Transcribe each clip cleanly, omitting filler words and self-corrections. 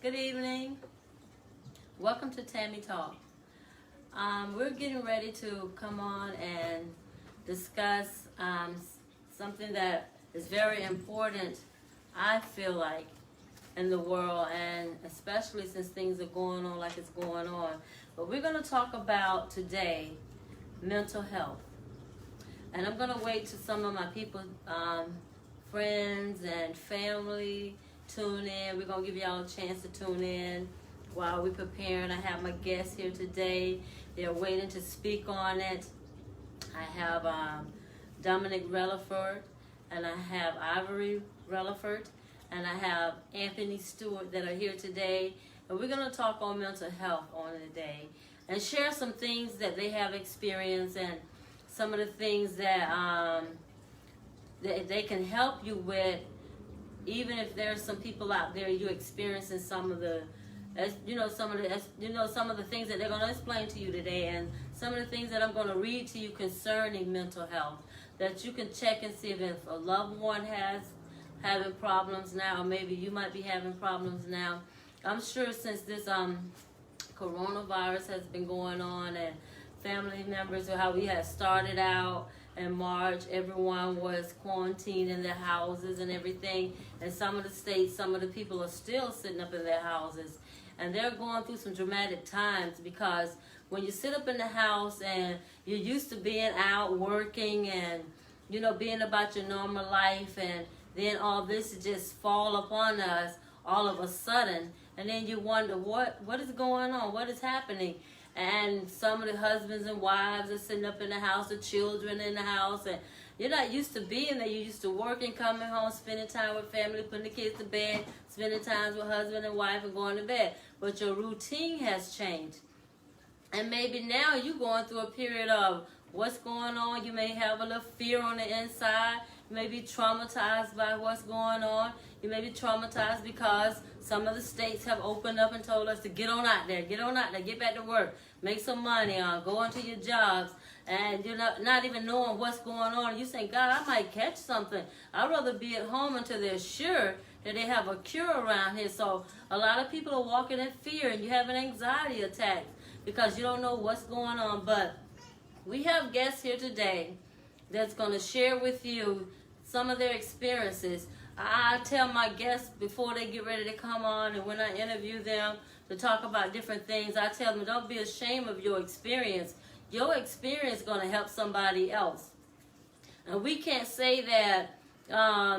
Good evening. Welcome to Tammy Talk. We're getting ready to come on and discuss something that is very important, I feel like, in the world, and especially since things are going on like it's going on. But we're going to talk about today mental health. And I'm going to wait till some of my people, friends and family, tune in. We're going to give y'all a chance to tune in while we're preparing. I have my guests here today. They're waiting to speak on it. I have Dominic Relaford, and I have Ivory Relaford, and I have Anthony Stewart that are here today. And we're going to talk on mental health on today and share some things that they have experienced and some of the things that they can help you with. Even if there's some people out there you experiencing some of the, some of the things that they're going to explain to you today, and some of the things that I'm going to read to you concerning mental health, that you can check and see if a loved one having problems now, or maybe you might be having problems now. I'm sure since this coronavirus has been going on, and family members, or how we had started out in March, everyone was quarantined in their houses and everything. And some of the states, some of the people are still sitting up in their houses. And they're going through some dramatic times, because when you sit up in the house and you're used to being out working and, being about your normal life, and then all this just fall upon us all of a sudden. And then you wonder, what is going on? What is happening? And some of the husbands and wives are sitting up in the house, the children in the house, and you're not used to being there. You're used to working, coming home, spending time with family, putting the kids to bed, spending time with husband and wife, and going to bed. But your routine has changed. And maybe now you're going through a period of what's going on. You may have a little fear on the inside. You may be traumatized by what's going on. You may be traumatized because some of the states have opened up and told us to get on out there, get back to work, make some money, go into your jobs, and you're not even knowing what's going on. You say, God, I might catch something. I'd rather be at home until they're sure that they have a cure around here. So a lot of people are walking in fear, and you're having anxiety attacks because you don't know what's going on. But we have guests here today that's going to share with you some of their experiences. I tell my guests before they get ready to come on, and when I interview them to talk about different things, I tell them, don't be ashamed of your experience. Your experience is going to help somebody else. And we can't say that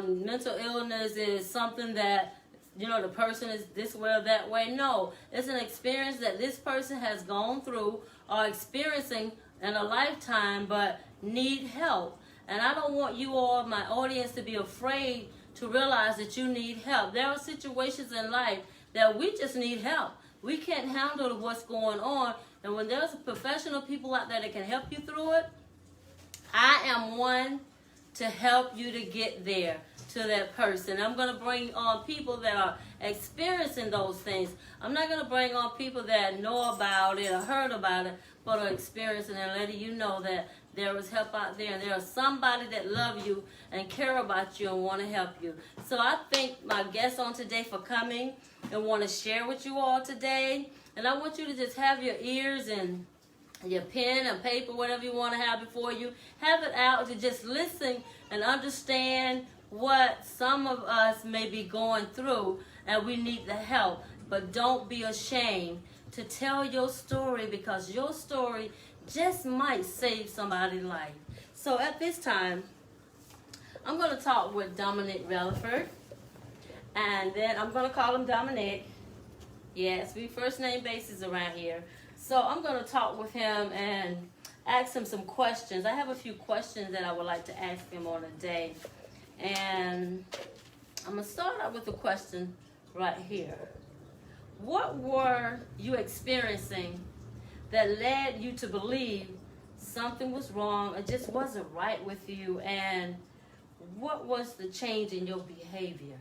mental illness is something that, the person is this way or that way. No, it's an experience that this person has gone through or experiencing in a lifetime, but need help. And I don't want you all, my audience, to be afraid to realize that you need help. There are situations in life that we just need help. We can't handle what's going on. And when there's professional people out there that can help you through it, I am one to help you to get there to that person. I'm going to bring on people that are experiencing those things. I'm not going to bring on people that know about it or heard about it, but are experiencing and letting you know that there is help out there, and there is somebody that love you and care about you and want to help you. So I thank my guests on today for coming and want to share with you all today. And I want you to just have your ears and your pen and paper, whatever you want to have before you. Have it out to just listen and understand what some of us may be going through, and we need the help. But don't be ashamed to tell your story, because your story just might save somebody's life. So at this time, I'm going to talk with Dominic Relaford, and then I'm going to call him Dominic. Yes, we first name basis around here. So I'm going to talk with him and ask him some questions. I have a few questions that I would like to ask him on a day. And I'm going to start out with a question right here. What were you experiencing that led you to believe something was wrong or just wasn't right with you? And what was the change in your behavior?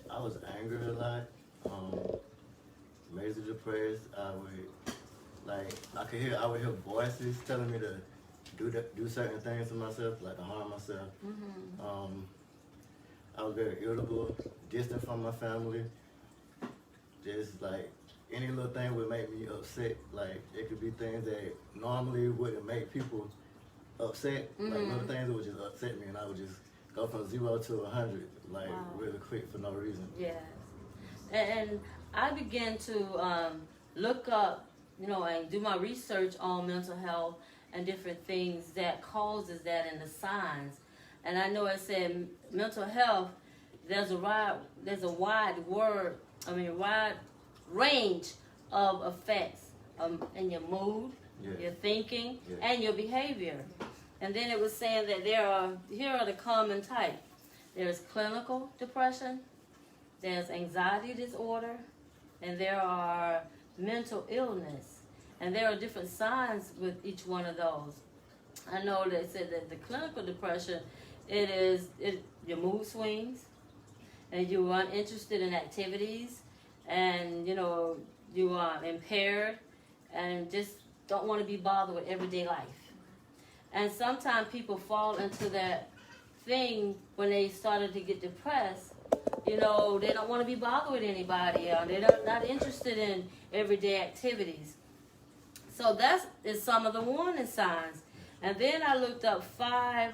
I was angry a lot, major depressed. I would hear voices telling me to do certain things to myself, like to harm myself. Mm-hmm. I was very irritable, distant from my family. just like any little thing would make me upset. Like it could be things that normally wouldn't make people upset. Like little things that would just upset me, and I would just go from 0 to 100 like really quick for no reason. Yes. And I began to look up, you know, and do my research on mental health and different things that causes that and the signs. And I know it said mental health. There's a wide range of effects in your mood, your thinking, and your behavior. And then it was saying that here are the common type. There's clinical depression, there's anxiety disorder, and there are mental illness. And there are different signs with each one of those. I know they said that the clinical depression, your mood swings, and you're uninterested in activities, and you know you are impaired, and just don't want to be bothered with everyday life. And sometimes people fall into that thing when they started to get depressed. You know, they don't want to be bothered with anybody, or they're not interested in everyday activities. So that is some of the warning signs. And then I looked up 5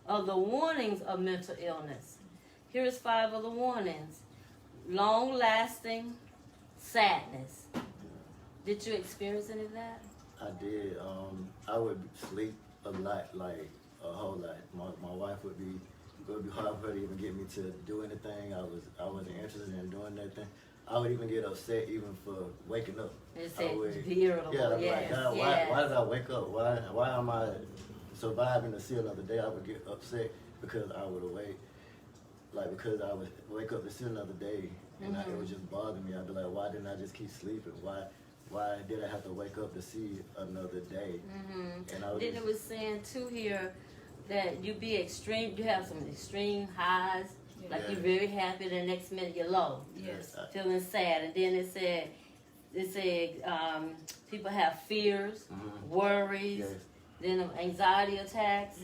of the warnings of mental illness. Here's 5 of the warnings. Long-lasting sadness. Did you experience any of that? I did. I would sleep a lot, like a whole lot. My wife would be. It would be hard for her to even get me to do anything. I wasn't interested in doing nothing. I would even get upset even for waking up. It's irritable. Yeah, yes, like God, why did I wake up? Why am I surviving to see another day? I would get upset because I would awake. Like because I would wake up to see another day, and it would just bother me. I'd be like, why didn't I just keep sleeping? Why did I have to wake up to see another day? And I Then it was saying too here that you have some extreme highs, like you're very happy, the next minute you're low, feeling sad. And then it said people have fears, worries, then anxiety attacks,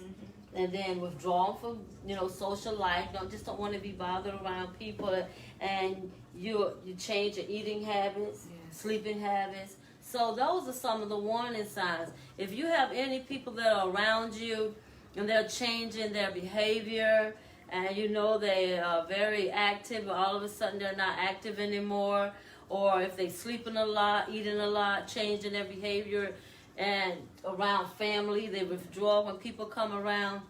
and then withdrawal from social life. Don't want to be bothered around people, and you change your eating habits, sleeping habits. So those are some of the warning signs. If you have any people that are around you and they're changing their behavior, and they are very active, but all of a sudden they're not active anymore, or if they're sleeping a lot, eating a lot, changing their behavior, and around family, they withdraw when people come around.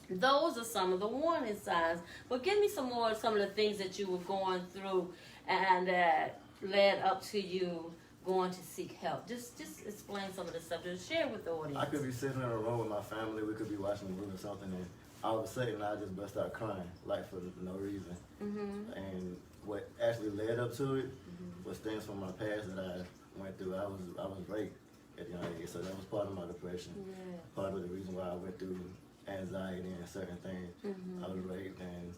Those are some of the warning signs. But give me some of the things that you were going through and that led up to you going to seek help. Just explain some of the stuff. Just share with the audience. I could be sitting in a room with my family. We could be watching a movie or something, and all of a sudden I just bust out crying, like for no reason. And what actually led up to it was things from my past that I went through. I was raped at a young age, so that was part of my depression. Part of the reason why I went through anxiety and certain things. I was raped, and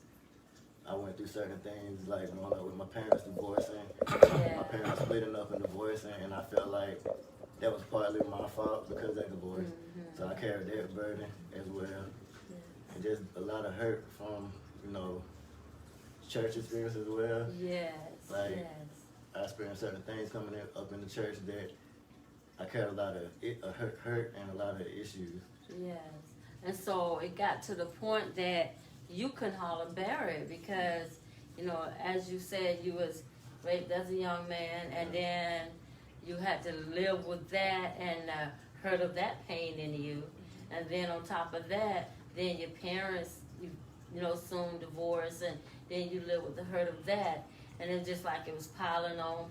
I went through certain things like growing up with my parents divorcing, my parents splitting up and divorcing, and I felt like that was partly my fault because of that divorce. So I carried that burden as well. And just a lot of hurt from, church experience as well. I experienced certain things coming up in the church that I carried a lot of hurt and a lot of issues. And so it got to the point that you couldn't hardly bear it because, as you said, you was raped as a young man, and then you had to live with that and hurt of that pain in you. And then on top of that, then your parents, soon divorced, and then you live with the hurt of that. And it's just like it was piling on.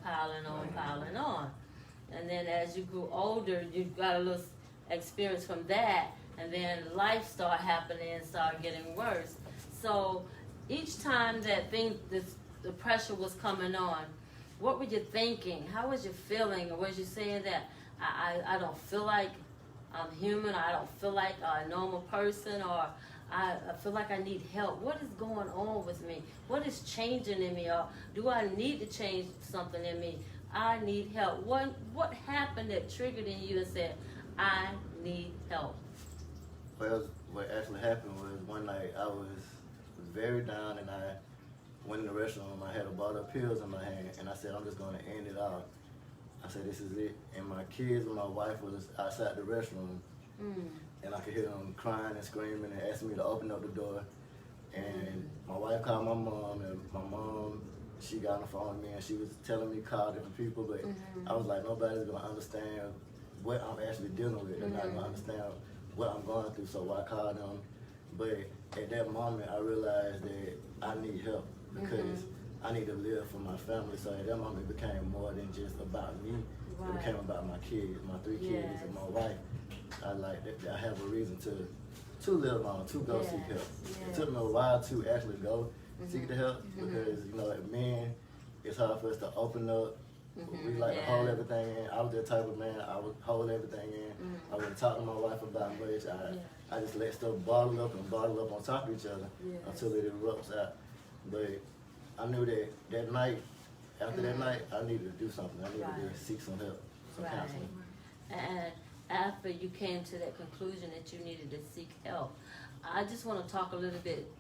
And then as you grew older, you got a little experience from that, and then life started happening and started getting worse. So each time that the pressure was coming on, what were you thinking? How was you feeling? Or was you saying that I don't feel like I'm human, or I don't feel like a normal person, or I feel like I need help? What is going on with me? What is changing in me? Or do I need to change something in me? I need help. What happened that triggered in you and said, I need help? Well, what actually happened was one night I was very down, and I went in the restroom. I had a bottle of pills in my hand, and I said, I'm just going to end it all. I said, this is it. And my kids and my wife was outside the restroom, and I could hear them crying and screaming and asking me to open up the door. And my wife called my mom, and my mom, she got on the phone with me, and she was telling me call different people, but I was like, nobody's going to understand what I'm actually dealing with. They're not going to understand what I'm going through, so I called them. But at that moment, I realized that I need help because I need to live for my family. So at that moment, it became more than just about me. It became about my kids, my 3 kids, and my wife. I have a reason to live on, to go seek help. It took me a while to actually go seek the help because, you know, as men, it's hard for us to open up. We like to hold everything in. I was that type of man. I would hold everything in. I wouldn't talk to my wife about much. I just let stuff bottle up on top of each other until it erupts out. But I knew that that night, after that night, I needed to do something. I needed to seek some help, some counseling. And after you came to that conclusion that you needed to seek help, I just want to talk a little bit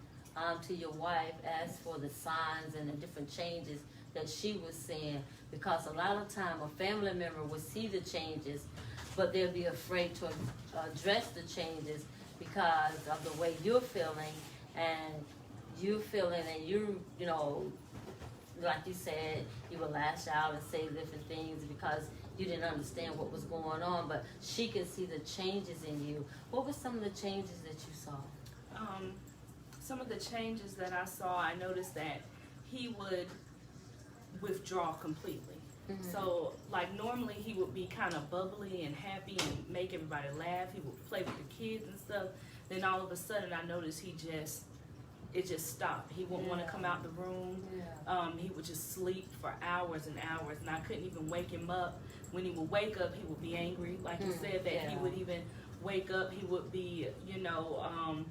to your wife as for the signs and the different changes that she was seeing, because a lot of time a family member will see the changes, but they'll be afraid to address the changes because of the way you're feeling, and you know, like you said, you would lash out and say different things because you didn't understand what was going on, but she can see the changes in you. What were some of the changes that you saw? Some of the changes that I saw, I noticed that he would withdraw completely. So like normally he would be kind of bubbly and happy and make everybody laugh. He would play with the kids and stuff. Then all of a sudden I noticed it just stopped. He wouldn't want to come out the room. He would just sleep for hours and hours, and I couldn't even wake him up. When he would wake up, he would be angry. Like you said, that he would even wake up, he would be, you know,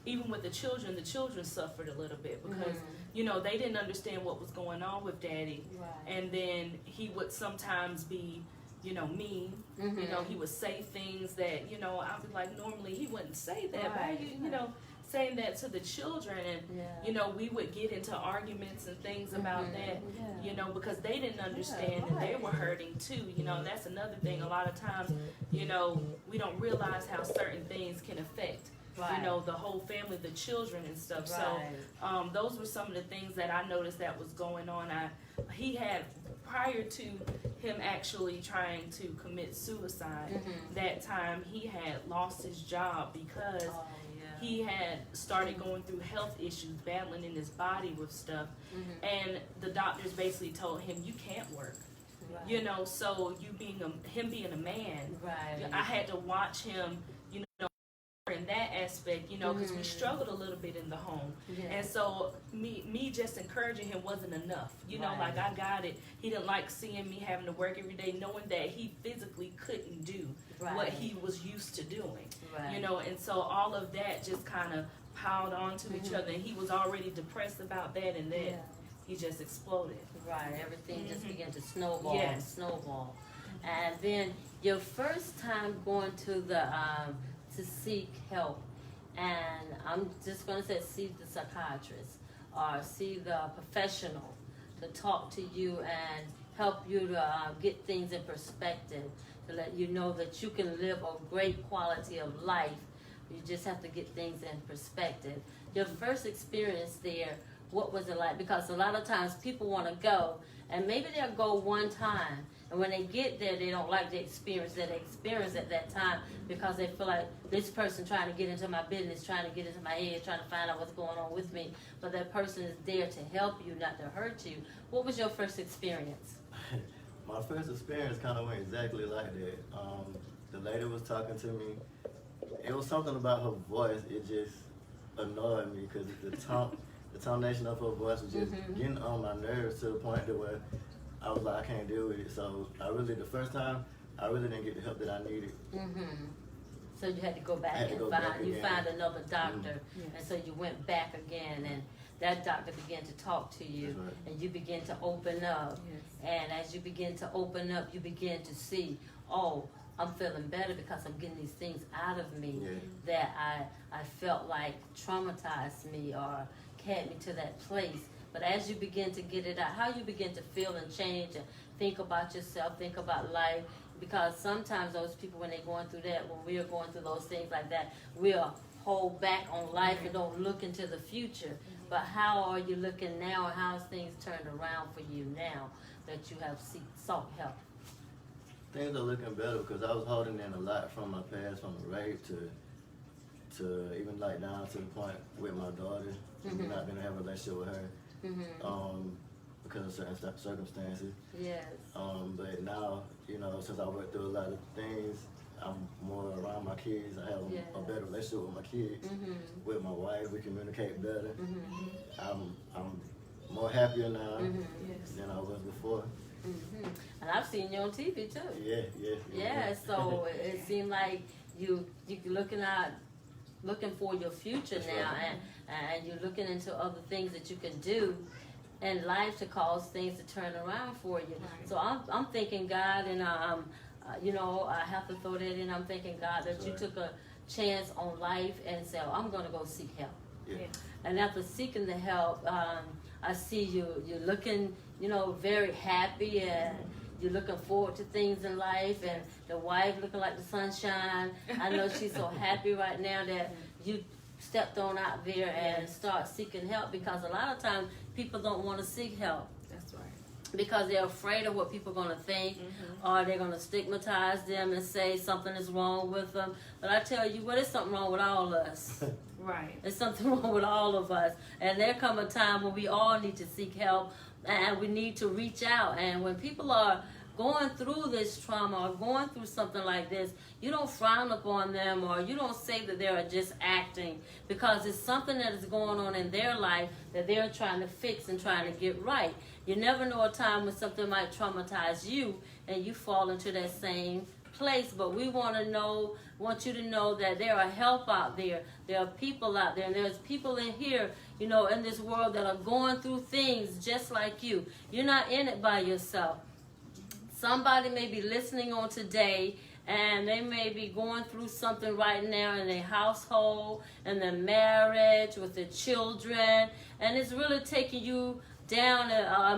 even with the children suffered a little bit because, you know, they didn't understand what was going on with Daddy. And then he would sometimes be, you know, mean. You know, he would say things that, you know, I was like, normally he wouldn't say that. Why are you know, saying that to the children? And, you know, we would get into arguments and things about that, you know, because they didn't understand and they were hurting too. You know, that's another thing. A lot of times, you know, we don't realize how certain things can affect you know, the whole family, the children and stuff. So those were some of the things that I noticed that was going on. He had, prior to him actually trying to commit suicide, that time he had lost his job because he had started going through health issues, battling in his body with stuff. And the doctors basically told him, you can't work. You know, so him being a man, I had to watch him, you know, in that aspect, you know, because we struggled a little bit in the home. And so me just encouraging him wasn't enough. You know, like I got it. He didn't like seeing me having to work every day, knowing that he physically couldn't do what he was used to doing. You know, and so all of that just kind of piled onto each other. And he was already depressed about that, and then he just exploded. Everything just began to snowball and snowball. And then your first time going to the to seek help, and I'm just going to say see the psychiatrist or see the professional to talk to you and help you to get things in perspective, to let you know that you can live a great quality of life. You just have to get things in perspective. Your first experience there, what was it like? Because a lot of times people want to go, and maybe they'll go one time, and when they get there, they don't like the experience that they experienced at that time because they feel like this person trying to get into my business, trying to get into my head, trying to find out what's going on with me. But that person is there to help you, not to hurt you. What was your first experience? My first experience kind of went exactly like that. The lady was talking to me. It was something about her voice. It just annoyed me because the tonation of her voice was just getting on my nerves to the point that where I was like, I can't deal with it. So the first time, I really didn't get the help that I needed. So you had to go back find another doctor, and so you went back again, and that doctor began to talk to you, and you begin to open up. And as you begin to open up, you begin to see, oh, I'm feeling better because I'm getting these things out of me that I felt like traumatized me or had me to that place. But as you begin to get it out, how you begin to feel and change and think about yourself, think about life, because sometimes those people, when they're going through that, when we are going through those things like that, we'll hold back on life and don't look into the future. But how are you looking now, and how's things turned around for you now that you have sought help? Things are looking better because I was holding in a lot from my past, from the rape to even like down to the point with my daughter, not being able to have a relationship with her, because of certain circumstances. Yes. But now, you know, since I went through a lot of things, I'm more around my kids. I have a better relationship with my kids, with my wife. We communicate better. I'm more happier now than I was before. And I've seen you on TV too. Yeah. So it seemed like you looking for your future. That's now, right. and you're looking into other things that you can do in life to cause things to turn around for you. Right. So I'm thanking God, and you know, I have to throw that in. I'm thanking God that you took a chance on life and said, I'm going to go seek help. Yeah. And after seeking the help, I see you're looking, you know, very happy, and you're looking forward to things in life, and the wife looking like the sunshine. I know she's so happy right now that you stepped on out there and start seeking help, because a lot of times people don't want to seek help. That's right. Because they're afraid of what people are going to think, or they're going to stigmatize them and say something is wrong with them. But I tell you what, there's something wrong with all of us. Right. There's something wrong with all of us. And there come a time when we all need to seek help, and we need to reach out. And when people are going through this trauma or going through something like this, you don't frown upon them, or you don't say that they're just acting, because it's something that is going on in their life that they're trying to fix and trying to get right. You never know a time when something might traumatize you and you fall into that same place. But we want you to know that there are help out there. There are people out there, and there's people in here, you know, in this world that are going through things just like you. You're not in it by yourself. Somebody may be listening on today, and they may be going through something right now in their household, in their marriage, with their children, and it's really taking you down,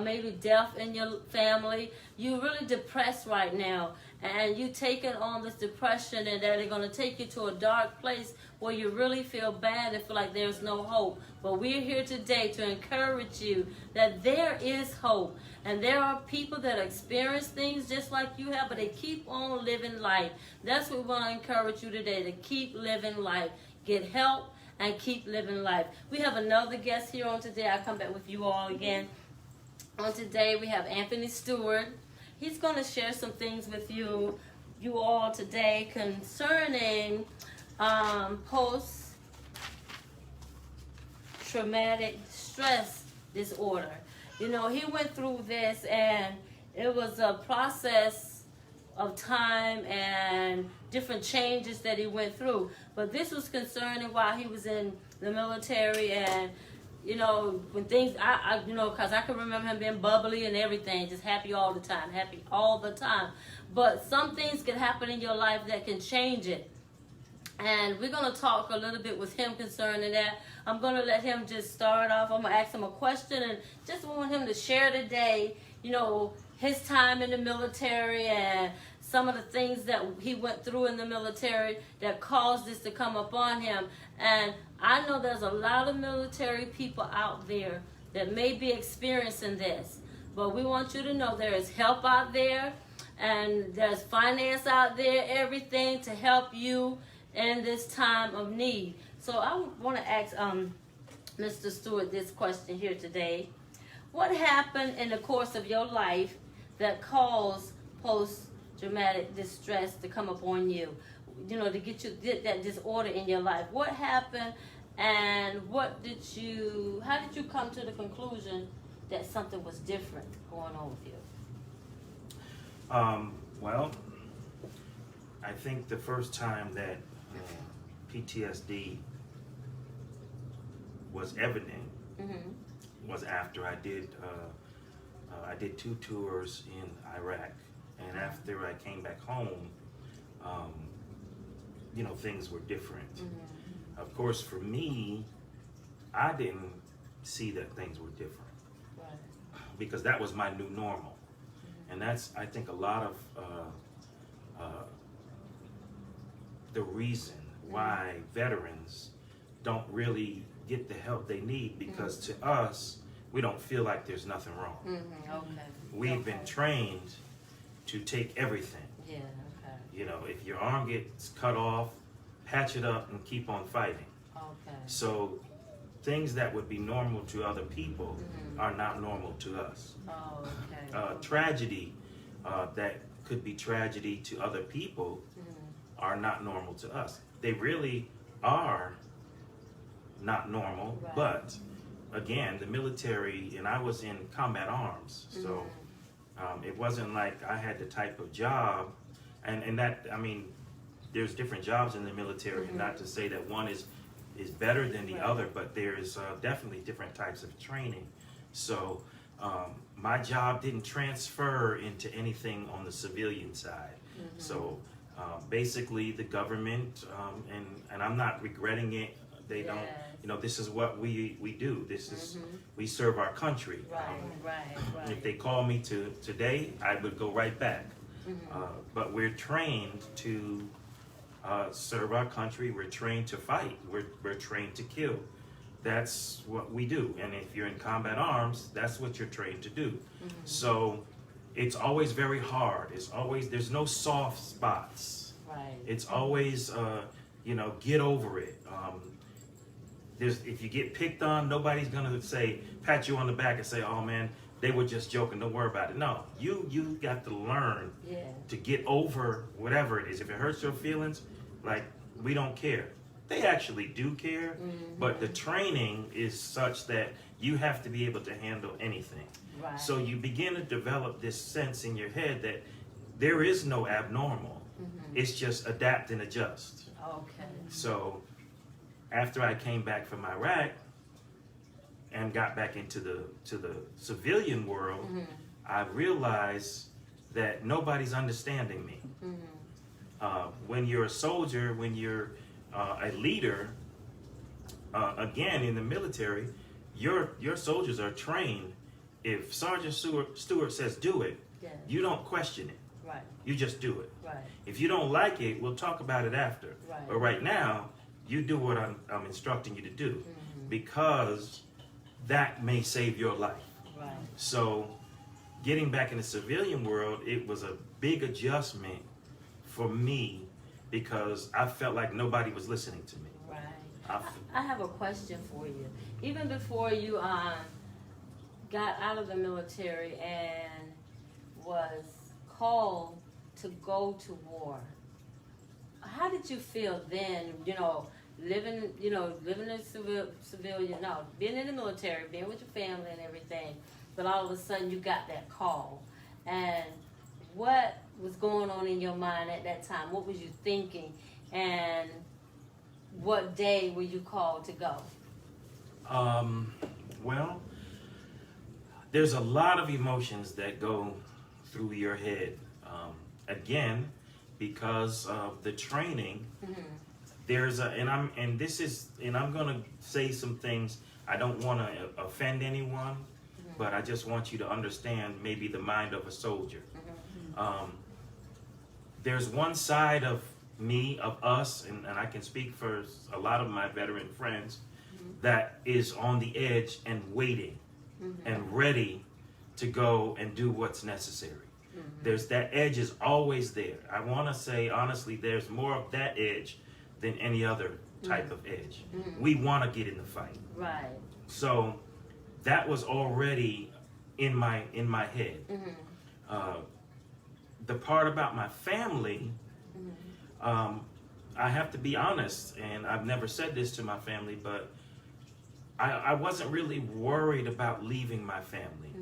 maybe death in your family. You're really depressed right now, and you taking on this depression, and that they're going to take you to a dark place where you really feel bad and feel like there's no hope. But we're here today to encourage you that there is hope, and there are people that experience things just like you have, but they keep on living life. That's what we want to encourage you today, to keep living life. Get help and keep living life. We have another guest here on today. I'll come back with you all again. On today, we have Anthony Stewart. He's going to share some things with you all today concerning post-traumatic stress disorder. You know, he went through this, and it was a process of time and different changes that he went through. But this was concerning while he was in the military, and you know, when things, you know, because I can remember him being bubbly and everything, just happy all the time. But some things can happen in your life that can change it. And we're going to talk a little bit with him concerning that. I'm going to let him just start off. I'm going to ask him a question, and just want him to share today, you know, his time in the military and some of the things that he went through in the military that caused this to come upon him. And I know there's a lot of military people out there that may be experiencing this. But we want you to know there is help out there, and there's finance out there, everything to help you in this time of need. So I want to ask Mr. Stewart this question here today. What happened in the course of your life that caused post-traumatic distress to come upon you? You know, to get that disorder in your life. What happened, and how did you come to the conclusion that something was different going on with you? Well, I think the first time that PTSD was evident was after I did 2 tours in Iraq, and after I came back home, you know, things were different. Of course, for me, I didn't see that things were different. because that was my new normal. And that's, I think, a lot of the reason why veterans don't really get the help they need, because to us, we don't feel like there's nothing wrong. Okay. We've been trained to take everything. Yeah, okay. You know, if your arm gets cut off, patch it up and keep on fighting. Okay. So things that would be normal to other people are not normal to us. Oh, okay. Tragedy that could be tragedy to other people are not normal to us. They really are not normal, Right. but again, the military, and I was in combat arms, so it wasn't like I had the type of job, and that, I mean, there's different jobs in the military, and not to say that one is better than the Right. other, but there's definitely different types of training. So my job didn't transfer into anything on the civilian side. So basically the government, and I'm not regretting it, they don't, Yes. you know, this is what we do. This is, we serve our country. Right. If they call me today, I would go right back. But we're trained to serve our country. We're trained to fight. We're trained to kill. That's what we do. And if you're in combat arms, that's what you're trained to do. So it's always very hard. It's always, there's no soft spots. Right. It's always, you know, get over it. If you get picked on, nobody's gonna say, pat you on the back and say, oh man, they were just joking, don't worry about it. No, you got to learn to get over whatever it is. If it hurts your feelings, like, we don't care. They actually do care, but the training is such that you have to be able to handle anything. Right. So you begin to develop this sense in your head that there is no abnormal. It's just adapt and adjust. Okay. So after I came back from Iraq and got back into the civilian world, I realized that nobody's understanding me. When you're a soldier, when you're a leader, again in the military, your soldiers are trained. If Sergeant Stewart says do it, you don't question it. Right. You just do it. Right. If you don't like it, we'll talk about it after. Right. But right now, you do what I'm instructing you to do, because that may save your life. Right. So getting back in the civilian world, it was a big adjustment for me, because I felt like nobody was listening to me. Right. I have a question for you. Even before you got out of the military and was called to go to war, how did you feel then? You know, living as civilian, no, being in the military, being with your family and everything, but all of a sudden you got that call. And what was going on in your mind at that time? What was you thinking? And what day were you called to go? Well, there's a lot of emotions that go through your head. Again, because of the training, there's I'm gonna say some things. I don't want to offend anyone, but I just want you to understand maybe the mind of a soldier. There's one side of me, of us, and I can speak for a lot of my veteran friends, that is on the edge and waiting and ready to go and do what's necessary. There's that edge is always there. I want to say, honestly, there's more of that edge than any other type of edge. We want to get in the fight. Right. So that was already in my head. The part about my family, I have to be honest, and I've never said this to my family, but I wasn't really worried about leaving my family,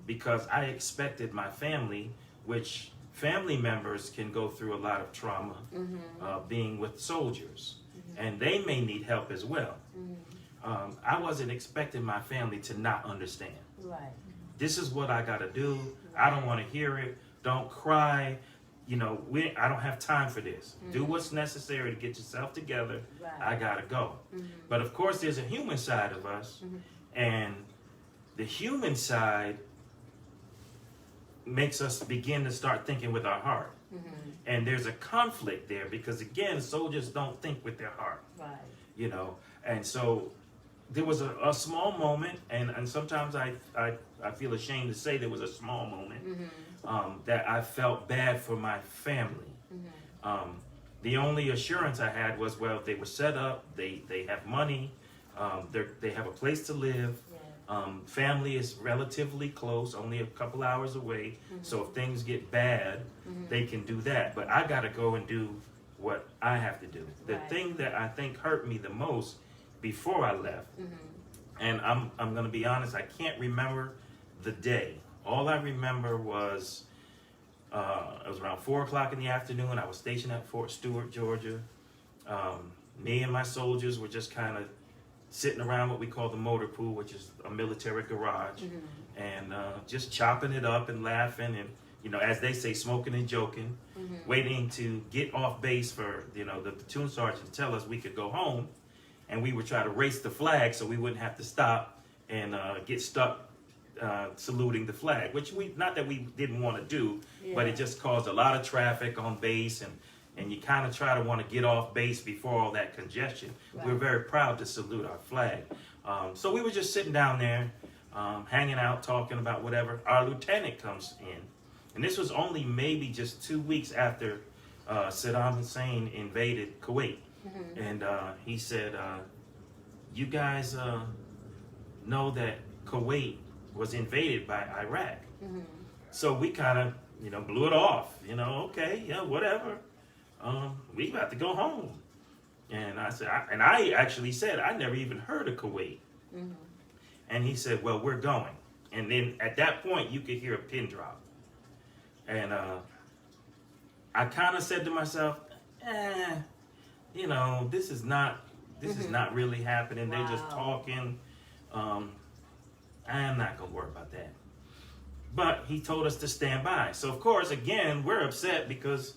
because I expected my family, which family members can go through a lot of trauma being with soldiers, and they may need help as well. I wasn't expecting my family to not understand. Right. This is what I got to do. I don't want to hear it. Don't cry. You know, I don't have time for this. Do what's necessary to get yourself together. Right. I got to go. But of course, there's a human side of us. And the human side makes us begin to start thinking with our heart. And there's a conflict there because, again, soldiers don't think with their heart. Right. You know, and so there was a small moment, and sometimes I feel ashamed to say there was a small moment that I felt bad for my family. The only assurance I had was, well, they were set up, they have money, they have a place to live. Family is relatively close, only a couple hours away. So if things get bad, they can do that. But I got to go and do what I have to do. The thing that I think hurt me the most before I left, and I'm going to be honest, I can't remember the day. All I remember was it was around 4 o'clock in the afternoon. I was stationed at Fort Stewart, Georgia. Me and my soldiers were just kind of sitting around what we call the motor pool, which is a military garage, and just chopping it up and laughing and, you know, as they say, smoking and joking, waiting to get off base for, you know, the platoon sergeant to tell us we could go home, and we would try to race the flag so we wouldn't have to stop and get stuck saluting the flag, which not that we didn't want to do, but it just caused a lot of traffic on base, and you kind of try to want to get off base before all that congestion. We're very proud to salute our flag. So we were just sitting down there, hanging out, talking about whatever. Our lieutenant comes in, and this was only maybe just 2 weeks after Saddam Hussein invaded Kuwait. And he said, you guys know that Kuwait was invaded by Iraq. So we kind of, you know, blew it off. You know, okay, yeah, whatever. We got to go home. And I said, I actually said, I never even heard of Kuwait. And he said, well, we're going. And then at that point, you could hear a pin drop. And I kind of said to myself, you know, this is not really happening. They're just talking. I'm not going to worry about that. But he told us to stand by. So, of course, again, we're upset because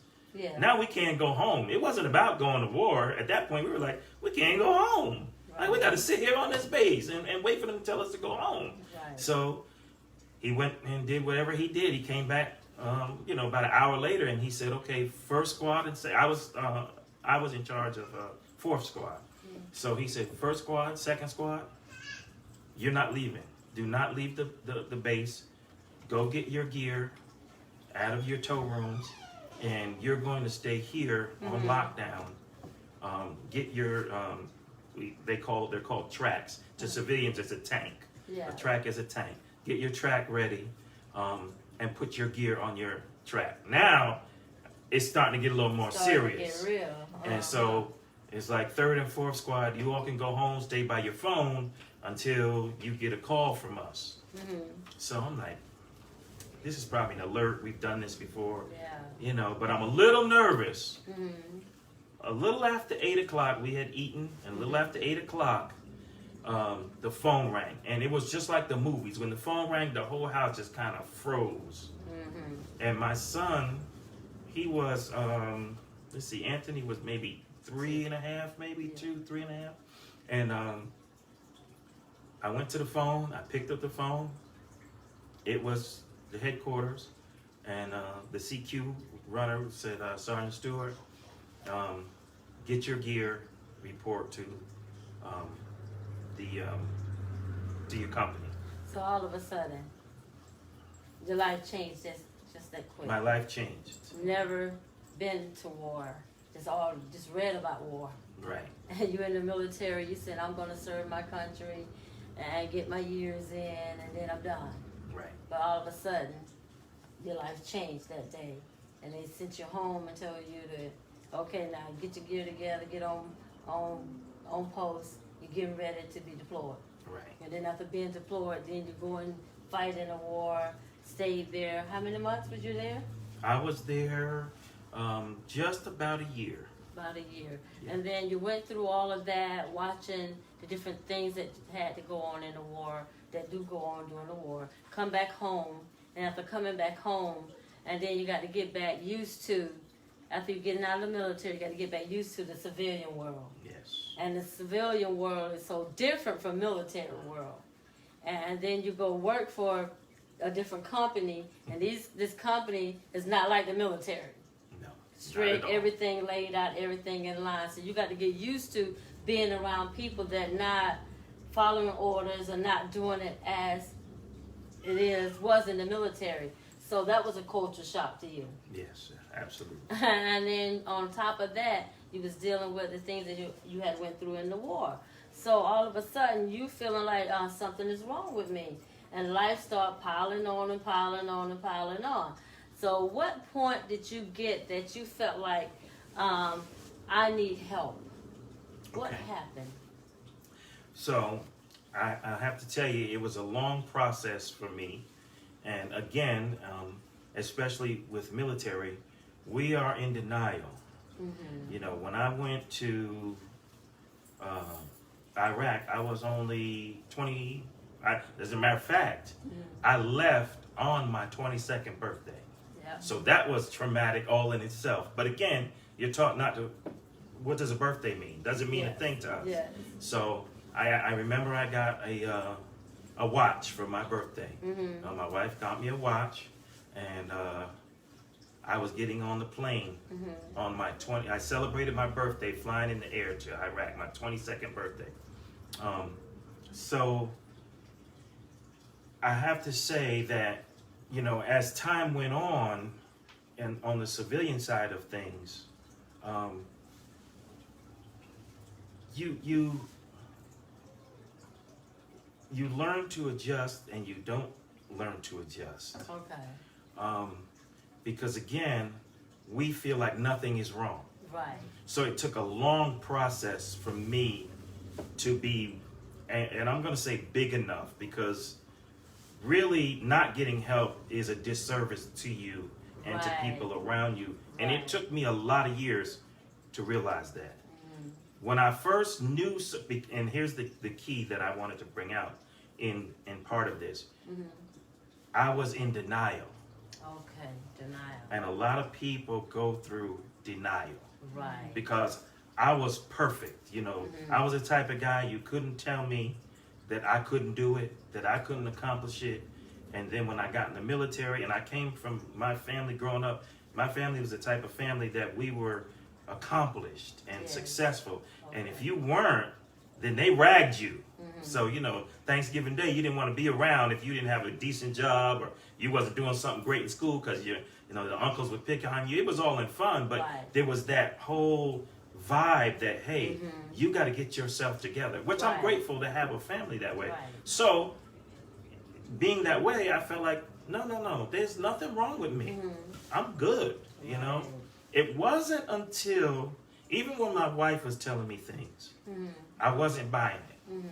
now we can't go home. It wasn't about going to war. At that point, we were like, we can't go home. Like, we got to sit here on this base and wait for them to tell us to go home. So he went and did whatever he did. He came back, you know, about an hour later, and he said, okay, first squad. And say, I was in charge of fourth squad. So he said, first squad, second squad, you're not leaving. Do not leave the base. Go get your gear out of your tow rooms, and you're going to stay here on lockdown. Get your they're called tracks. To civilians, it's a tank. A track is a tank. Get your track ready, and put your gear on your track. Now it's starting to get a little more serious. Get real. And so it's like third and fourth squad. You all can go home, stay by your phone until you get a call from us. So I'm like, this is probably an alert. We've done this before, you know, but I'm a little nervous. A little after 8 o'clock, we had eaten, and a little after 8 o'clock, the phone rang. And it was just like the movies. When the phone rang, the whole house just kind of froze. And my son, he was, let's see, Anthony was maybe 3.5, maybe 2, 3.5. And I went to the phone. I picked up the phone. It was the headquarters, and the CQ runner said, Sergeant Stewart, get your gear, report to your company. So all of a sudden, your life changed just that quick. My life changed. Never been to war. Just read about war. Right. And you're in the military. You said, I'm going to serve my country and get my years in, and then I'm done. Right. But all of a sudden, your life changed that day, and they sent you home and told you to, okay, now get your gear together, get on post. You're getting ready to be deployed. Right. And then after being deployed, then you go and fight in a war. Stayed there. How many months was you there? I was there just about a year. About a year. And then you went through all of that, watching the different things that had to go on in the war, that do go on during the war. Come back home, and after coming back home, and then you got to get back used to, after you're getting out of the military, you got to get back used to the civilian world. Yes. And the civilian world is so different from military world. And then you go work for a different company, and this company is not like the military. No, Straight, not at all. everything laid out, everything in line. So you got to get used to being around people that not following orders or not doing it as was in the military. So that was a culture shock to you. Yes, absolutely. And then on top of that, you was dealing with the things that you had went through in the war. So all of a sudden, you feeling like something is wrong with me. And life started piling on and piling on and piling on. So what point did you get that you felt like, I need help? What Okay. happened? So I have to tell you, it was a long process for me. And again, especially with military, we are in denial. Mm-hmm. You know, when I went to Iraq, I was only 20. As a matter of fact, I left on my 22nd birthday. Yep. So that was traumatic all in itself. But again, you're taught not to. What does a birthday mean? Doesn't mean a Yes. thing to us. Yes. So I remember I got a watch for my birthday. Mm-hmm. My wife got me a watch, and I was getting on the plane Mm-hmm. on my 20. I celebrated my birthday flying in the air to Iraq, my 22nd birthday. So I have to say that, you know, as time went on, and on the civilian side of things, you learn to adjust and you don't learn to adjust. Okay. Because again, we feel like nothing is wrong. Right. So it took a long process for me to be, and I'm going to say big enough, because really not getting help is a disservice to you and to Right. people around you. And Right. it took me a lot of years to realize that. Mm-hmm. When I first knew, and here's the key that I wanted to bring out in part of this, Mm-hmm. I was in denial. Okay. Denial. And a lot of people go through denial Right. because I was perfect. You know, Mhm. I was the type of guy you couldn't tell me that I couldn't do it, that I couldn't accomplish it. And then when I got in the military, and I came from my family growing up, my family was the type of family that we were accomplished and Yes. successful. And if Okay. you weren't, then they ragged you. Mhm. So, you know, Thanksgiving Day, you didn't want to be around if you didn't have a decent job or you wasn't doing something great in school because you know, the uncles would pick on you. It was all in fun, but Right. there was that whole vibe that, hey, Mhm. you got to get yourself together, which I'm Right. grateful to have a family that way. Right. So, being that way, I felt like, no, there's nothing wrong with me. Mhm. I'm good, you know? Right. It wasn't until, even when my wife was telling me things, Mhm. I wasn't buying it. Mhm.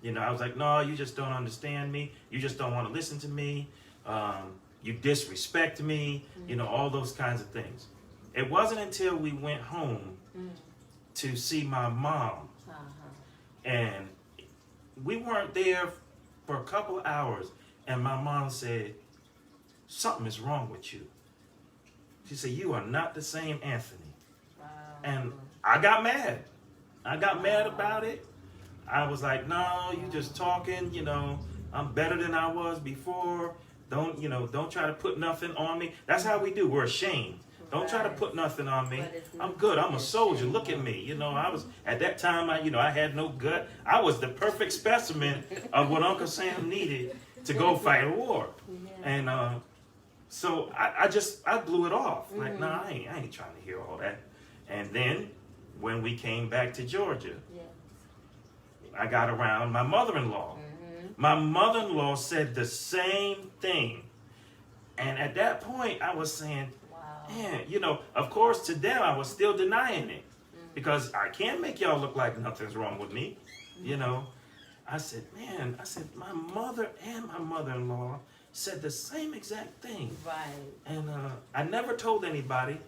You know, I was like, no, you just don't understand me. You just don't want to listen to me. You disrespect me. You know, all those kinds of things. It wasn't until we went home Mhm. to see my mom, Uh-huh. and we weren't there for a couple of hours, and my mom said, something is wrong with you. She said, you are not the same Anthony. Wow. And I got mad. I got mad about it. I was like, no, you just talking, you know, I'm better than I was before. Don't try to put nothing on me. That's how we do. We're ashamed. Don't try to Right. put nothing on me. But it's I'm not good. I'm a it's soldier. shame. Look at me. You know, I was at that time. I had no gut. I was the perfect specimen of what Uncle Sam needed to go fight a war. Yeah. And so I blew it off. Like, nah, I ain't trying to hear all that. And then when we came back to Georgia, Yeah. I got around my mother-in-law. Mhm. My mother-in-law said the same thing. And at that point, I was saying, Wow. man, you know, of course, to them, I was still denying it. Because I can't make y'all look like nothing's wrong with me. You know, I said, my mother and my mother-in-law said the same exact thing. Right. And I never told anybody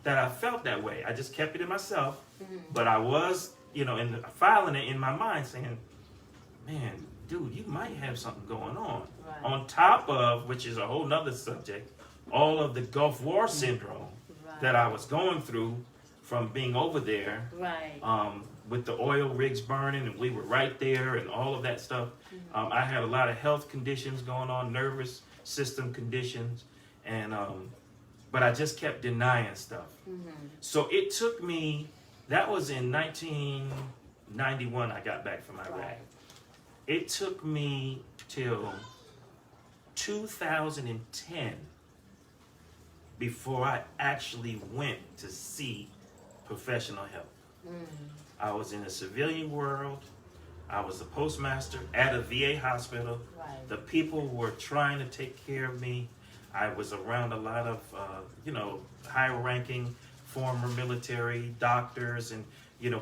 that I felt that way. I just kept it in myself. Mhm. But I was, you know, filing it in my mind saying, man, dude, you might have something going on. Right. On top of, which is a whole nother subject, all of the Gulf War syndrome Right. that I was going through from being over there, Right. with the oil rigs burning, and we were right there and all of that stuff. I had a lot of health conditions going on, nervous system conditions, and but I just kept denying stuff. So it took me. That was in 1991. I got back from Iraq. Right. It took me till 2010 before I actually went to see professional help. I was in the civilian world. I was a postmaster at a VA hospital. Right. The people were trying to take care of me. I was around a lot of, high-ranking former military doctors, and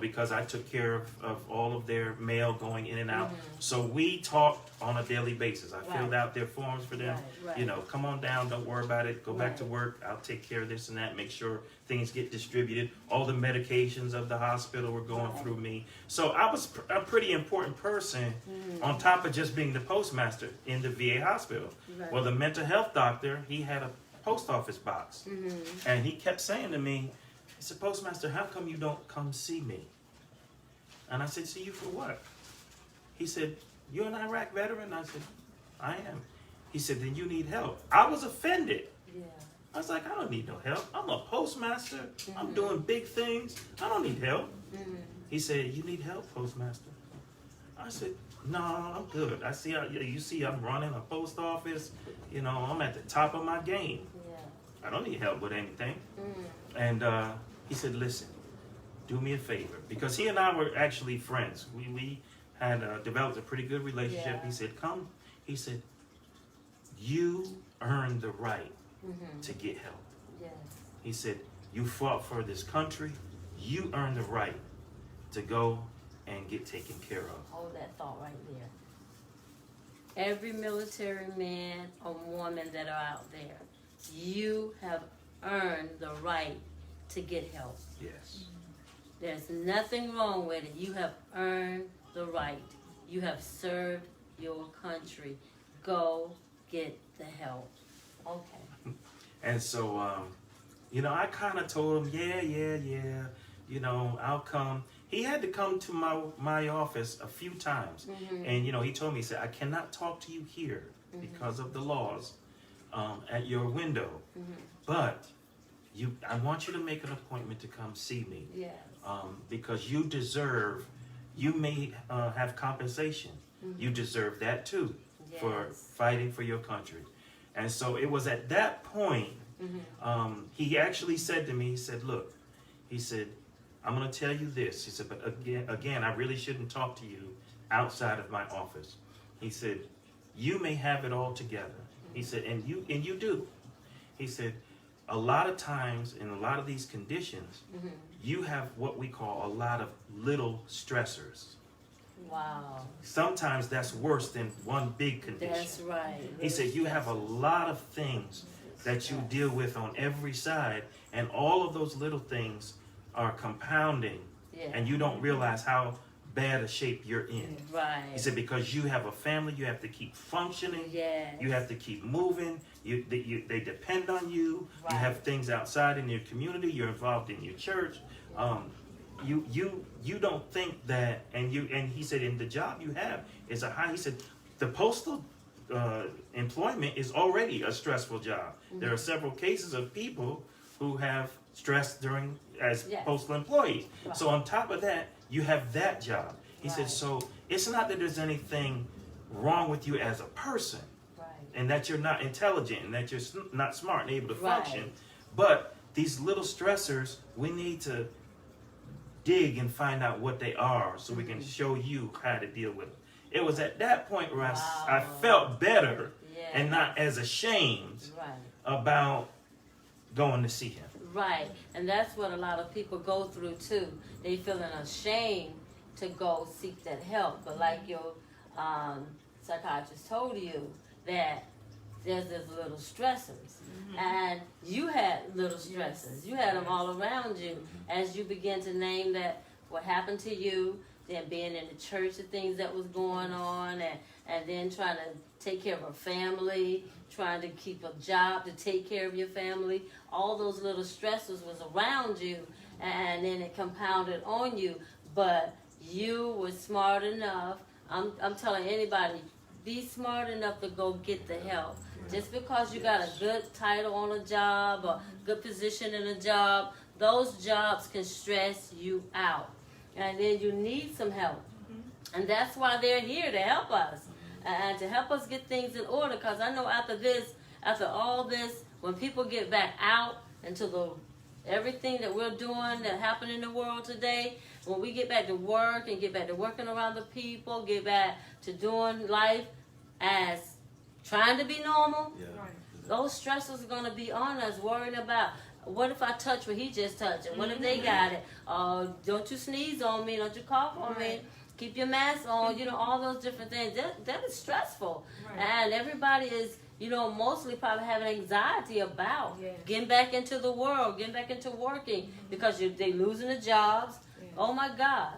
because I took care of all of their mail going in and out. So we talked on a daily basis. I filled out their forms for them. Right. Come on down, don't worry about it. Go back to work. I'll take care of this and that. Make sure things get distributed. All the medications of the hospital were going through me. So I was a pretty important person on top of just being the postmaster in the VA hospital. Right. Well, the mental health doctor, he had a post office box. And he kept saying to me, he said, "Postmaster, how come you don't come see me?" And I said, "See you for what?" He said, "You're an Iraq veteran?" I said, "I am." He said, "Then you need help." I was offended. Yeah. I was like, "I don't need no help. I'm a postmaster. I'm doing big things. I don't need help." He said, "You need help, postmaster?" I said, "No, I'm good. I see. You see, I'm running a post office. I'm at the top of my game. Yeah. I don't need help with anything." And he said, "Listen, do me a favor," because he and I were actually friends. We had developed a pretty good relationship. Yeah. He said, "Come." He said, "You earned the right to get help." Yes. He said, "You fought for this country. You earned the right to go and get taken care of." Hold that thought right there. Every military man or woman that are out there, you have earned the right to get help. Yes. There's nothing wrong with it. You have earned the right. You have served your country. Go get the help. Okay. And so, I kind of told him, yeah, I'll come. He had to come to my office a few times. And, he told me, he said, "I cannot talk to you here because of the laws at your window. But I want you to make an appointment to come see me. Yes. Because you deserve, you may have compensation. You deserve that too for fighting for your country." And so it was at that point, he actually said to me, he said, "Look," he said, "I'm going to tell you this." He said, "But again, I really shouldn't talk to you outside of my office." He said, "You may have it all together." He said, and you do." He said, "A lot of times in a lot of these conditions, you have what we call a lot of little stressors. Wow. Sometimes that's worse than one big condition." That's right. He said, "You have a lot of things that you deal with on every side, and all of those little things are compounding, and you don't realize how bad a shape you're in." Right. He said, "Because you have a family, you have to keep functioning, Yes. you have to keep moving, they depend on you, Right. you have things outside in your community, you're involved in your church. You don't think that," and he said, "and the job you have is a high," he said, "the postal employment is already a stressful job. There are several cases of people who have stress as postal employees. Right. So on top of that, you have that job." He said, Right. "So it's not that there's anything wrong with you as a person, Right. and that you're not intelligent, and that you're not smart and able to Right. function, but these little stressors, we need to dig and find out what they are so we can show you how to deal with them." It was at that point where I felt better and not as ashamed about going to see him. Right. And that's what a lot of people go through too. They feeling ashamed to go seek that help. But like your psychiatrist told you, that there's these little stressors. And you had little stresses. You had them all around you as you begin to name that what happened to you, then being in the church, the things that was going on, and then trying to take care of a family, trying to keep a job to take care of your family. All those little stresses was around you, and then it compounded on you. But you were smart enough. I'm telling anybody, be smart enough to go get the help. Just because you got a good title on a job or good position in a job, those jobs can stress you out. And then you need some help. And that's why they're here, to help us. And to help us get things in order. Because I know after all this, when people get back out into everything that we're doing that happened in the world today, when we get back to work and get back to working around the people, get back to doing life as trying to be normal, those stressors are going to be on us, worrying about, what if I touch what he just touched? And what if they got it? Don't you sneeze on me, don't you cough on me, keep your mask on, all those different things. That is stressful. And everybody is, mostly probably having anxiety about getting back into the world, getting back into working, because they losing the jobs. Oh my God.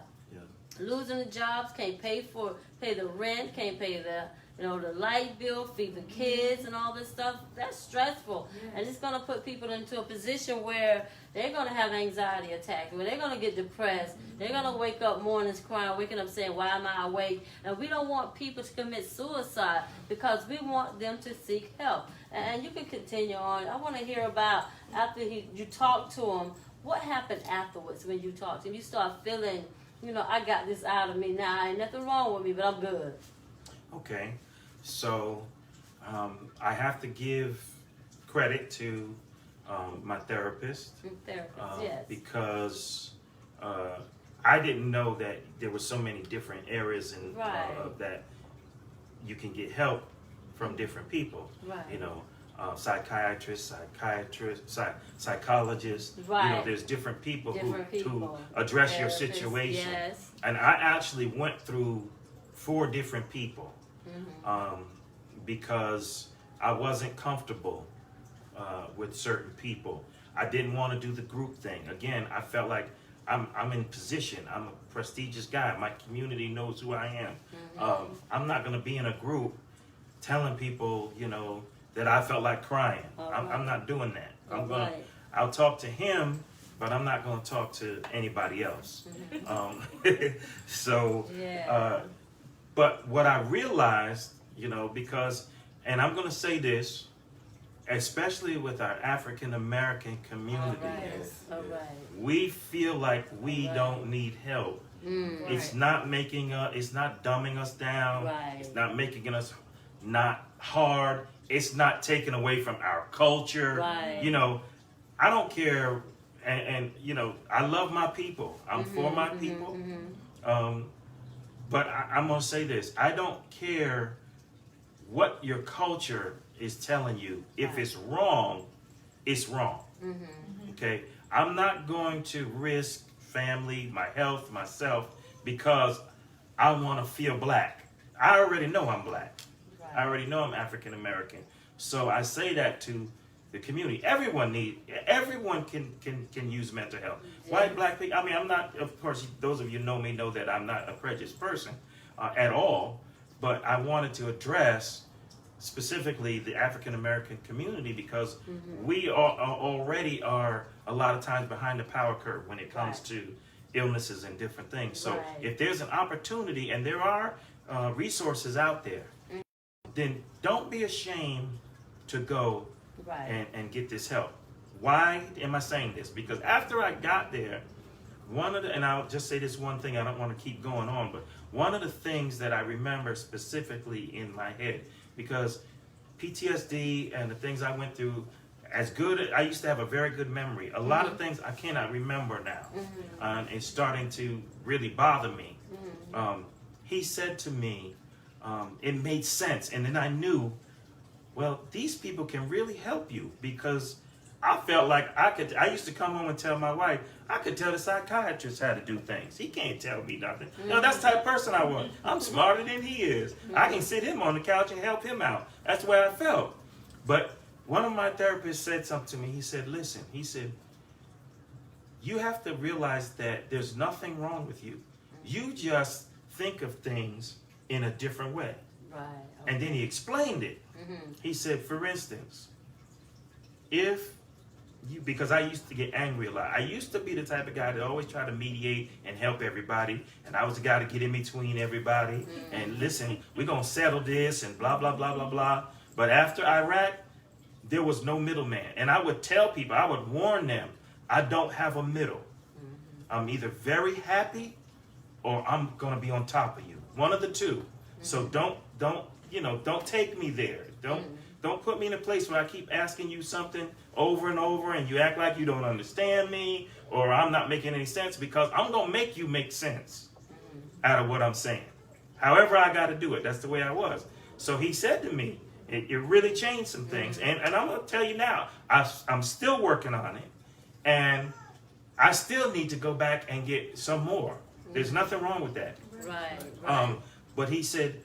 Losing the jobs, can't pay the rent, can't pay the light bill, feed the kids and all this stuff. That's stressful. And it's going to put people into a position where they're going to have anxiety attacks, where they're going to get depressed. They're going to wake up mornings crying, waking up saying, why am I awake? And we don't want people to commit suicide, because we want them to seek help. And you can continue on. I want to hear about, after you talk to him, what happened afterwards when you talked to him? You start feeling, I got this out of me now. Ain't nothing wrong with me, but I'm good. Okay, so I have to give credit to my therapist, Yes. because I didn't know that there were so many different areas in that you can get help from different people. Psychiatrists, psychologists. There's different people who address your situation. Yes. And I actually went through 4 different people. Because I wasn't comfortable with certain people. I didn't want to do the group thing. Again, I felt like I'm in position. I'm a prestigious guy. My community knows who I am. I'm not going to be in a group telling people, that I felt like crying. I'm not doing that. I'll talk to him, but I'm not going to talk to anybody else. But what I realized, because, and I'm going to say this, especially with our African American community, we feel like we don't need help. It's not it's not dumbing us down. It's not making us not hard. It's not taking away from our culture. I don't care. And I love my people. I'm for my people. But I'm going to say this. I don't care what your culture is telling you. If it's wrong, it's wrong. Okay? I'm not going to risk family, my health, myself, because I want to feel black. I already know I'm black. I already know I'm African American. So I say that to the community. Everyone can use mental health. White, black people. I mean, I'm not, of course, those of you know me know that I'm not a prejudiced person at all. But I wanted to address specifically the African American community, because we already are a lot of times behind the power curve when it comes to illnesses and different things. So if there's an opportunity, and there are resources out there, then don't be ashamed to go and get this help. Why am I saying this? Because after I got there, and I'll just say this one thing, I don't want to keep going on, but one of the things that I remember specifically in my head, because PTSD and the things I went through, I used to have a very good memory. A lot of things I cannot remember now. And it's starting to really bother me. He said to me, it made sense. And then I knew, well, these people can really help you, because I felt like I used to come home and tell my wife, I could tell the psychiatrist how to do things. He can't tell me nothing. That's the type of person I was. I'm smarter than he is. I can sit him on the couch and help him out. That's the way I felt. But one of my therapists said something to me. He said, listen, you have to realize that there's nothing wrong with you. You just think of things in a different way. And then he explained it. He said, for instance, because I used to get angry a lot. I used to be the type of guy that always try to mediate and help everybody. And I was the guy to get in between everybody. And listen, we're going to settle this and blah, blah, blah, blah, blah. But after Iraq, there was no middleman. And I would tell people, I would warn them, I don't have a middle. I'm either very happy or I'm going to be on top of you. One of the two. So don't take me there. Don't put me in a place where I keep asking you something over and over and you act like you don't understand me or I'm not making any sense, because I'm going to make you make sense out of what I'm saying. However I got to do it. That's the way I was. So he said to me, it really changed some things. And I'm going to tell you now, I'm still working on it. And I still need to go back and get some more. There's nothing wrong with that. Right. But he said,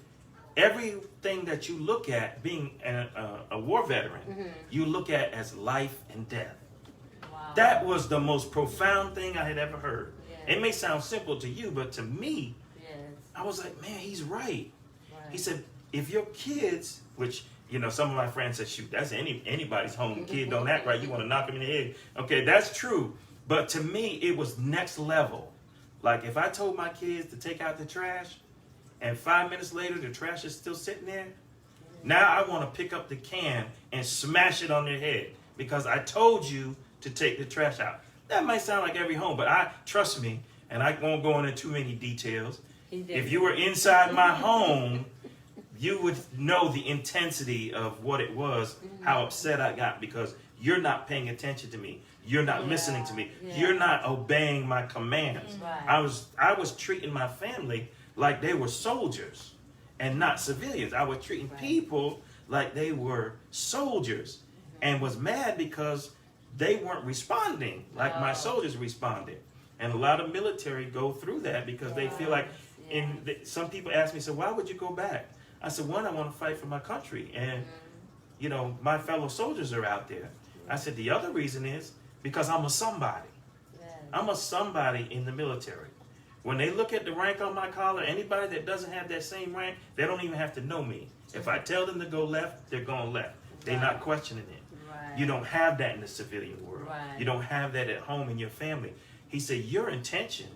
everything that you look at, being a war veteran, you look at as life and death. Wow. That was the most profound thing I had ever heard. Yes. It may sound simple to you, but to me, Yes. I was like, man, he's right. Right. He said, if your kids, which, some of my friends said, shoot, that's anybody's home. Kid don't act right, you want to knock him in the head. Okay, that's true. But to me, it was next level. Like if I told my kids to take out the trash and 5 minutes later the trash is still sitting there, now I want to pick up the can and smash it on their head because I told you to take the trash out. That might sound like every home, but trust me, and I won't go into too many details. If you were inside my home, you would know the intensity of what it was, how upset I got because you're not paying attention to me. You're not listening to me. Yeah. You're not obeying my commands. Right. I was treating my family like they were soldiers and not civilians. I was treating people like they were soldiers and was mad because they weren't responding like my soldiers responded. And a lot of military go through that because they feel like, some people ask me, so why would you go back? I said, one, I want to fight for my country. And, my fellow soldiers are out there. I said, the other reason is because I'm a somebody. Yes. I'm a somebody in the military. When they look at the rank on my collar, anybody that doesn't have that same rank, they don't even have to know me. If I tell them to go left, they're going left. They're not questioning it. Right. You don't have that in the civilian world. Right. You don't have that at home in your family. He said, your intention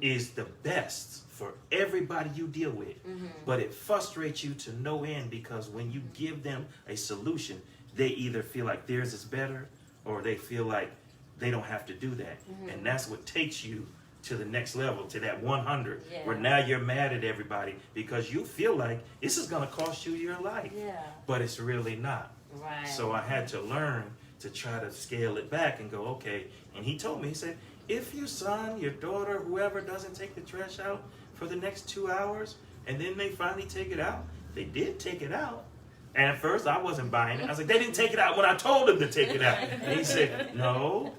is the best for everybody you deal with. But it frustrates you to no end because when you give them a solution, they either feel like theirs is better or they feel like they don't have to do that. And that's what takes you to the next level, to that 100, where now you're mad at everybody because you feel like this is going to cost you your life. Yeah. But it's really not. Right. So I had to learn to try to scale it back and go, okay. And he told me, he said, if your son, your daughter, whoever doesn't take the trash out for the next 2 hours, and then they finally take it out, they did take it out. And at first I wasn't buying it. I was like, they didn't take it out when I told them to take it out. And he said, no,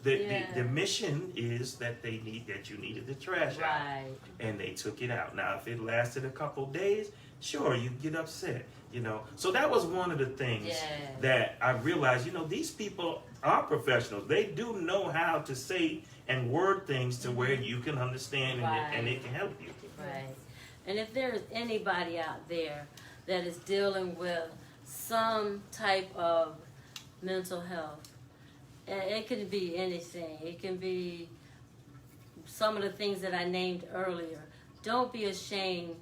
the mission is that you needed the trash out. Right. And they took it out. Now, if it lasted a couple days, sure, you get upset, So that was one of the things that I realized, these people are professionals. They do know how to say and word things to where you can understand and it can help you. Right. And if there is anybody out there that is dealing with some type of mental health, it could be anything. It can be some of the things that I named earlier. Don't be ashamed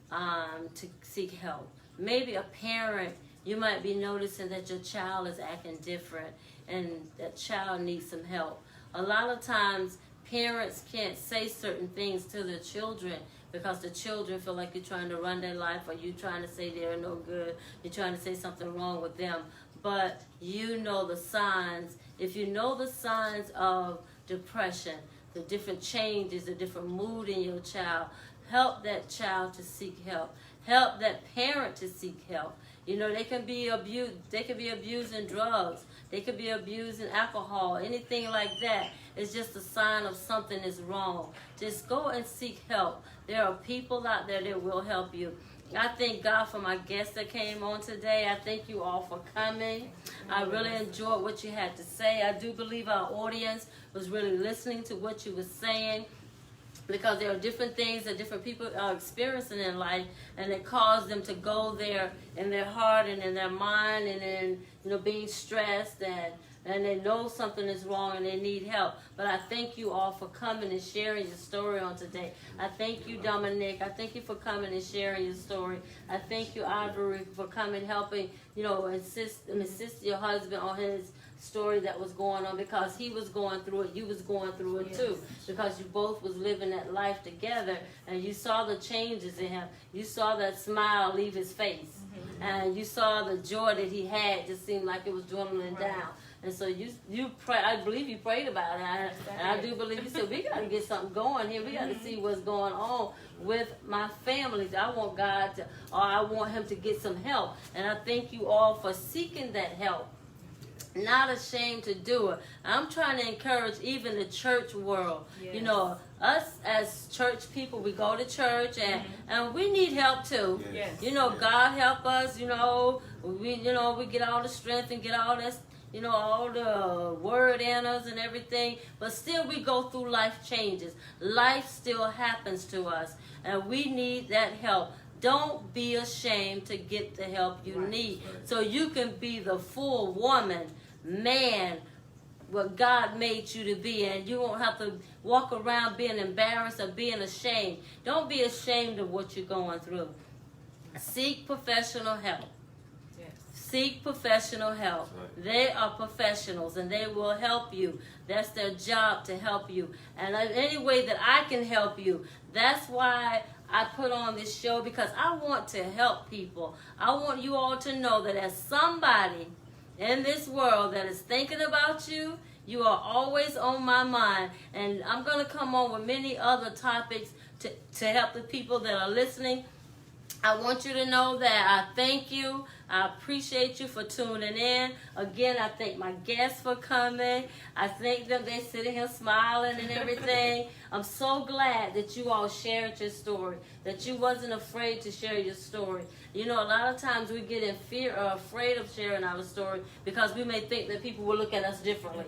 to seek help. Maybe a parent, you might be noticing that your child is acting different and that child needs some help. A lot of times parents can't say certain things to their children because the children feel like you're trying to run their life or you're trying to say they're no good, you're trying to say something wrong with them. But you know the signs. If you know the signs of depression, the different changes, the different mood in your child, help that child to seek help. Help that parent to seek help. They can be abusing drugs. They could be abusing alcohol, anything like that. It's just a sign of something is wrong. Just go and seek help. There are people out there that will help you. I thank God for my guests that came on today. I thank you all for coming. I really enjoyed what you had to say. I do believe our audience was really listening to what you were saying. because there are different things that different people are experiencing in life, and it caused them to go there in their heart and in their mind, and in being stressed, and they know something is wrong and they need help. But I thank you all for coming and sharing your story on today. I thank you, Dominic. I thank you for coming and sharing your story. I thank you, Ivory, for coming, helping, assist your husband on his story that was going on, because he was going through it, you was going through it too, because you both was living that life together, and you saw the changes in him. You saw that smile leave his face, and you saw the joy that he had just seemed like it was dwindling down. And so you pray. I believe you prayed about it, and I do believe you said, we got to get something going here. We got to see what's going on with my family. I want God to, or I want him to get some help. And I thank you all for seeking that help. Not ashamed to do it. I'm trying to encourage even the church world. Yes. Us as church people, we go to church and we need help too. Yes. God help us. We get all the strength and get all this. All the word in us and everything, but still we go through life changes. Life still happens to us, and we need that help. Don't be ashamed to get the help you need, so you can be the full woman, man, what God made you to be, and you won't have to walk around being embarrassed or being ashamed. Don't be ashamed of what you're going through. Seek professional help. Seek professional help. They are professionals, and they will help you. That's their job, to help you. And any way that I can help you, that's why I put on this show, because I want to help people. I want you all to know that as somebody in this world that is thinking about you, you are always on my mind. And I'm going to come on with many other topics to help the people that are listening. I want you to know that I thank you. I appreciate you for tuning in. Again, I thank my guests for coming. I thank them. They're sitting here smiling and everything. I'm so glad that you all shared your story, that you wasn't afraid to share your story. A lot of times we get in fear or afraid of sharing our story because we may think that people will look at us differently.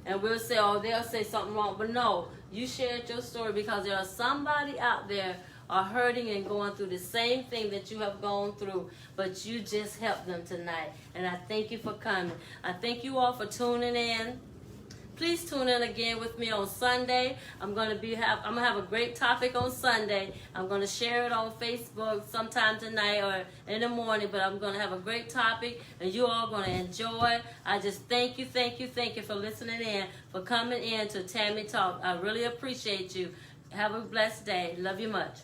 And we'll say, they'll say something wrong. But no, you shared your story because there is somebody out there are hurting and going through the same thing that you have gone through, but you just helped them tonight. And I thank you for coming. I thank you all for tuning in. Please tune in again with me on Sunday. I'm gonna have a great topic on Sunday. I'm gonna share it on Facebook sometime tonight or in the morning, but I'm gonna have a great topic and you all gonna enjoy it. I just thank you for listening in, for coming in to Tammy Talk. I really appreciate you. Have a blessed day. Love you much.